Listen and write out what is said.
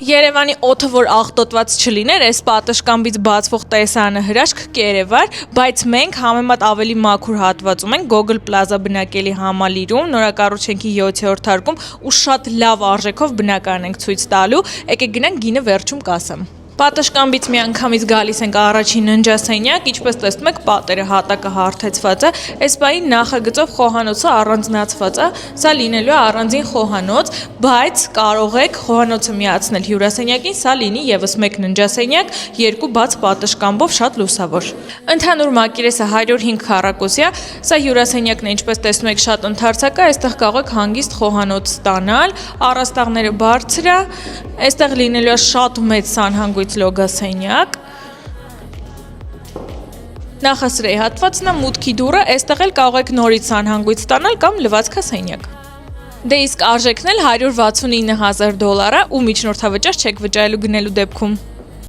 Երևանի օդը, որ աղտոտված չլիներ, այս պատշգամբից բացվող տեսարանը հրաշք կերևար, բայց մենք համեմատ ավելի մաքուր հատվածում ենք Gogol Plaza բնակելի համալիրում, նորակառուցենքի 7-րդ հարկում ու շատ լավ արժեքով բնակարան ենք ցույց տալու, եկեք գնանք գինը վերջում կասեմ։ Պատշգամբից միանգամից գալիս ենք առաջին ննջասենյակ, ինչպես տեսնում եք, պատերը հատակը հարթեցված է, այս բային նախագծով խոհանոցը առանձնացված է, սա լինելու է առանձին խոհանոց, բայց կարող եք խոհանոցը միացնել հյուրասենյակին, սա լինի եւս մեկ ննջասենյակ, երկու բաց պատշգամբով շատ լուսավոր։ Ընդհանուր մակերեսը 105 քառակուսի է, սա հյուրասենյակն է, ինչպես տեսնում եք, շատ ընդարձակ է, այստեղ կարող եք հանգիստ խոհանոց ստանալ, առաստաղները բարձր է, այստեղ լինելու է շատ մեծ սանհանգույց լոգասենյակ, նախասրահի հատվածն է, մուտքի դուռը, այստեղ էլ կարող եք նորից սանհանգույց ստանալ կամ լվացքասենյակ։ Դե իսկ արժեքն էլ $169,000 է ու միջնորդավճար չեք վճարելու գնելու դեպքում։